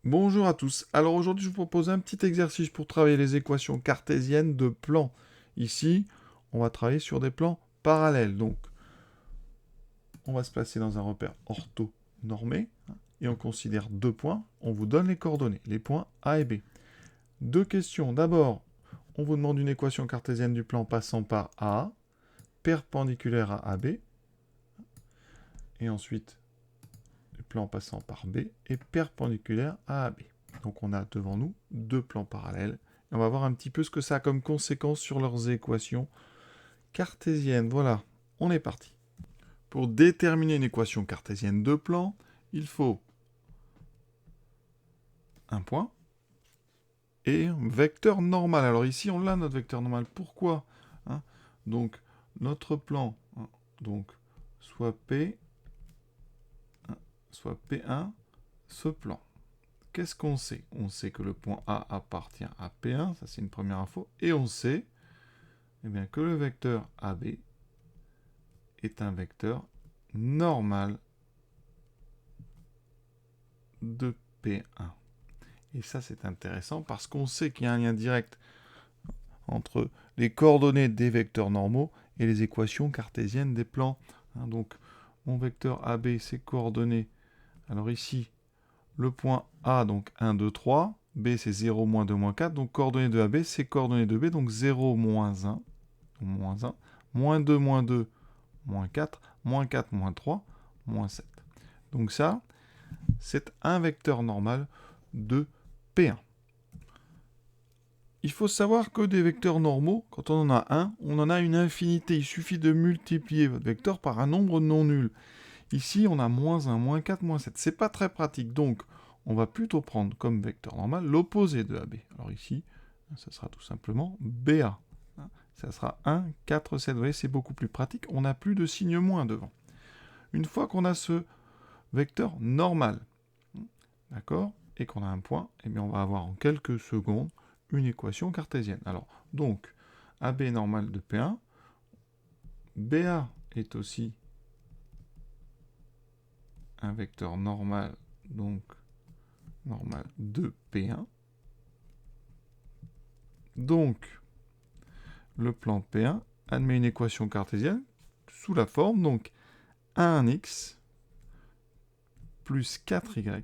Bonjour à tous. Alors aujourd'hui, je vous propose un petit exercice pour travailler les équations cartésiennes de plans. Ici, on va travailler sur des plans parallèles. Donc, on va se placer dans un repère orthonormé et on considère deux points. On vous donne les coordonnées, les points A et B. Deux questions. D'abord, on vous demande une équation cartésienne du plan passant par A, perpendiculaire à AB, et ensuite, le plan passant par B est perpendiculaire à AB. Donc on a devant nous deux plans parallèles. Et on va voir un petit peu ce que ça a comme conséquence sur leurs équations cartésiennes. Voilà, on est parti. Pour déterminer une équation cartésienne de plan, il faut un point et un vecteur normal. Alors ici, on l'a notre vecteur normal. Pourquoi Donc notre plan, donc soit P, soit P1, ce plan. Qu'est-ce qu'on sait? On sait que le point A appartient à P1, ça c'est une première info, et on sait bien, que le vecteur AB est un vecteur normal de P1. Et ça c'est intéressant parce qu'on sait qu'il y a un lien direct entre les coordonnées des vecteurs normaux et les équations cartésiennes des plans. Donc mon vecteur AB, ses coordonnées, alors ici, le point A, donc 1, 2, 3, B c'est 0, moins 2, moins 4, donc coordonnées de AB, c'est coordonnées de B, donc 0, moins 1, moins 1, moins 2, moins 2, moins 4, moins 4, moins 3, moins 7. Donc ça, c'est un vecteur normal de P1. Il faut savoir que des vecteurs normaux, quand on en a un, on en a une infinité. Il suffit de multiplier votre vecteur par un nombre non nul. Ici, on a moins 1, moins 4, moins 7. C'est pas très pratique, donc on va plutôt prendre comme vecteur normal l'opposé de AB. Alors ici, ça sera tout simplement BA. Ça sera 1, 4, 7. Vous voyez, c'est beaucoup plus pratique. On n'a plus de signe moins devant. Une fois qu'on a ce vecteur normal, d'accord, et qu'on a un point, eh bien on va avoir en quelques secondes une équation cartésienne. Alors, donc, AB normal de P1, BA est aussi un vecteur normal, donc normal de P1. Donc, le plan P1 admet une équation cartésienne sous la forme, donc 1x plus 4y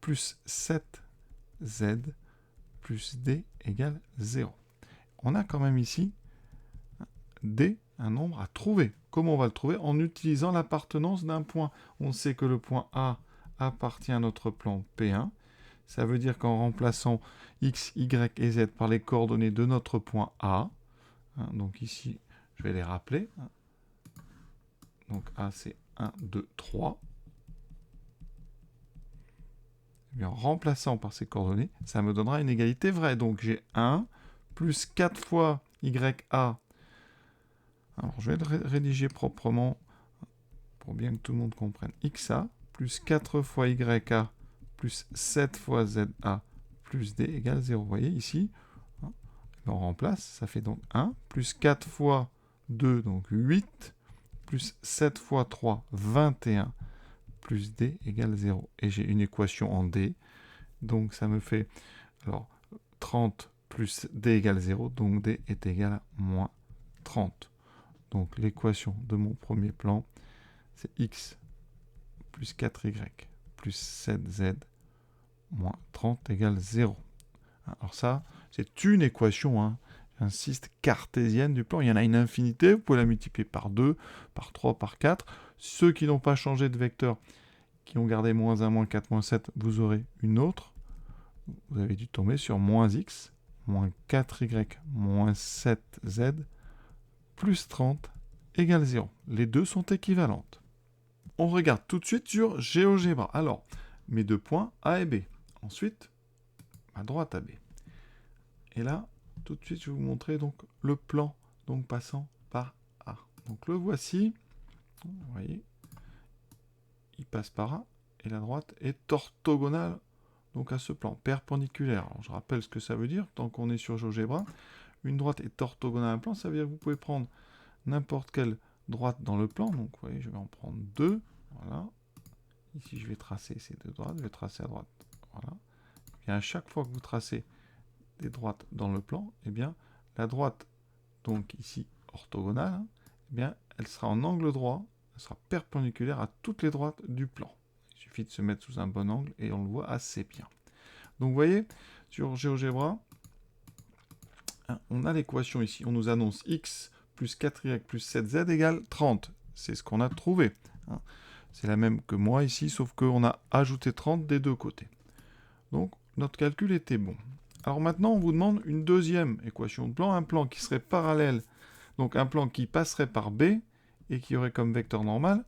plus 7z plus d égale 0. On a quand même ici d, un nombre à trouver. Comment on va le trouver? En utilisant l'appartenance d'un point. On sait que le point A appartient à notre plan P1. Ça veut dire qu'en remplaçant x, y et z par les coordonnées de notre point A, donc ici, je vais les rappeler. Donc A, c'est 1, 2, 3. Et en remplaçant par ces coordonnées, ça me donnera une égalité vraie. Donc j'ai 1 plus 4 fois YA. Alors je vais le rédiger proprement pour bien que tout le monde comprenne. XA plus 4 fois YA plus 7 fois ZA plus D égale 0. Vous voyez ici, on remplace, ça fait donc 1 plus 4 fois 2, donc 8, plus 7 fois 3, 21, plus D égale 0. Et j'ai une équation en D, donc ça me fait alors 30 plus D égale 0, donc D est égal à moins 30. Donc l'équation de mon premier plan, c'est X plus 4Y plus 7Z moins 30 égale 0. Alors ça, c'est une équation, j'insiste, cartésienne du plan. Il y en a une infinité, vous pouvez la multiplier par 2, par 3, par 4. Ceux qui n'ont pas changé de vecteur, qui ont gardé moins 1, moins 4, moins 7, vous aurez une autre. Vous avez dû tomber sur moins x, moins 4y, moins 7z, plus 30 égale 0. Les deux sont équivalentes. On regarde tout de suite sur GeoGebra. Alors, mes deux points A et B. Ensuite, à droite AB. Et là, tout de suite, je vais vous montrer donc le plan donc passant par A. Donc le voici. Vous voyez, il passe par A et la droite est orthogonale donc à ce plan, perpendiculaire. Alors, je rappelle ce que ça veut dire, tant qu'on est sur GeoGebra. Une droite est orthogonale à un plan, ça veut dire que vous pouvez prendre n'importe quelle droite dans le plan. Donc, vous voyez, je vais en prendre deux. Voilà. ici je vais tracer ces deux droites, je vais tracer à droite, voilà. Et à chaque fois que vous tracez des droites dans le plan, eh bien, la droite, donc ici orthogonale, hein, eh bien, elle sera en angle droit, elle sera perpendiculaire à toutes les droites du plan. Il suffit de se mettre sous un bon angle et on le voit assez bien. Donc vous voyez, sur GeoGebra, hein, on a l'équation ici. On nous annonce x plus 4y plus 7z égale 30. C'est ce qu'on a trouvé. Hein. C'est la même que moi ici, sauf qu'on a ajouté 30 des deux côtés. Donc notre calcul était bon. Alors maintenant, on vous demande une deuxième équation de plan, un plan qui serait parallèle, donc un plan qui passerait par B et qui aurait comme vecteur normal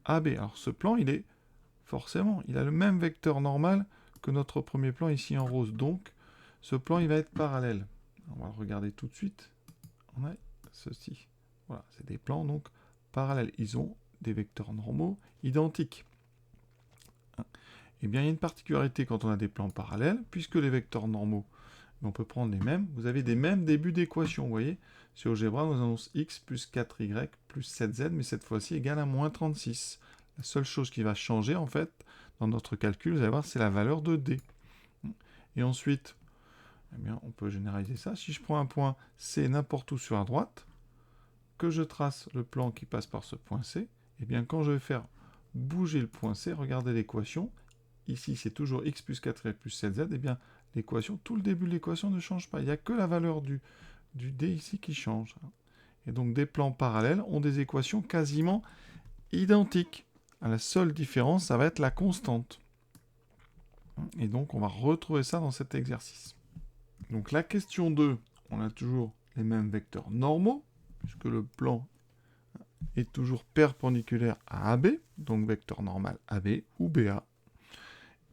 AB. Alors ce plan, il a le même vecteur normal que notre premier plan ici en rose. Donc ce plan, il va être parallèle. On va le regarder tout de suite. On a ceci. Voilà, c'est des plans donc parallèles. Ils ont des vecteurs normaux identiques. Eh bien, il y a une particularité quand on a des plans parallèles, puisque les vecteurs normaux, on peut prendre les mêmes. Vous avez des mêmes débuts d'équation, vous voyez. Sur GeoGebra, on nous annonce x plus 4y plus 7z, mais cette fois-ci égale à moins 36. La seule chose qui va changer, en fait, dans notre calcul, vous allez voir, c'est la valeur de d. Et ensuite, eh bien, on peut généraliser ça. Si je prends un point C n'importe où sur la droite, que je trace le plan qui passe par ce point C, eh bien, quand je vais faire bouger le point C, regardez l'équation. Ici, c'est toujours x plus 4y plus 7z. Eh bien, l'équation, tout le début de l'équation ne change pas. Il n'y a que la valeur du d ici qui change. Et donc, des plans parallèles ont des équations quasiment identiques. La seule différence, ça va être la constante. Et donc, on va retrouver ça dans cet exercice. Donc, la question 2, on a toujours les mêmes vecteurs normaux, puisque le plan est toujours perpendiculaire à AB, donc vecteur normal AB ou BA.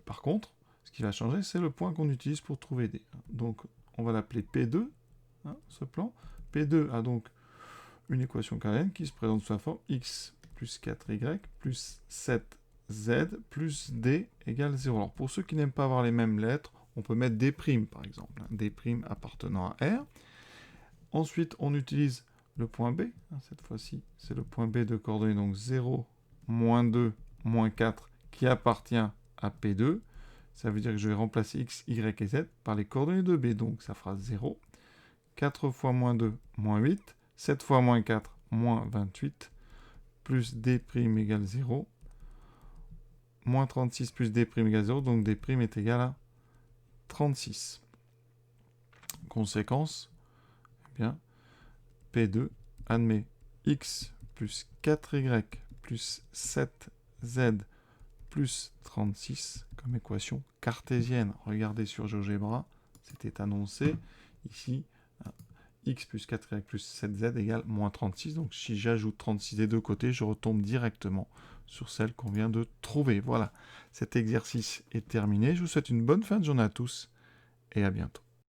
Par contre, ce qui va changer, c'est le point qu'on utilise pour trouver D. Donc, on va l'appeler P2, hein, ce plan. P2 a donc une équation cartésienne qui se présente sous la forme x plus 4y plus 7z plus d égale 0. Alors, pour ceux qui n'aiment pas avoir les mêmes lettres, on peut mettre d', par exemple, d' appartenant à R. Ensuite, on utilise le point B. Cette fois-ci, c'est le point B de coordonnées, donc 0, moins 2, moins 4, qui appartient à P2. Ça veut dire que je vais remplacer x, y et z par les coordonnées de B. Donc, ça fera 0. 4 fois moins 2, moins 8. 7 fois moins 4, moins 28. Plus d' égale 0. Moins 36 plus d' égale 0. Donc, d' est égal à 36. Conséquence, eh bien, P2 admet x plus 4y plus 7z plus 36 comme équation cartésienne. Regardez sur GeoGebra, c'était annoncé. Ici, x plus 4y plus 7z égale moins 36. Donc si j'ajoute 36 des deux côtés, je retombe directement sur celle qu'on vient de trouver. Voilà, cet exercice est terminé. Je vous souhaite une bonne fin de journée à tous et à bientôt.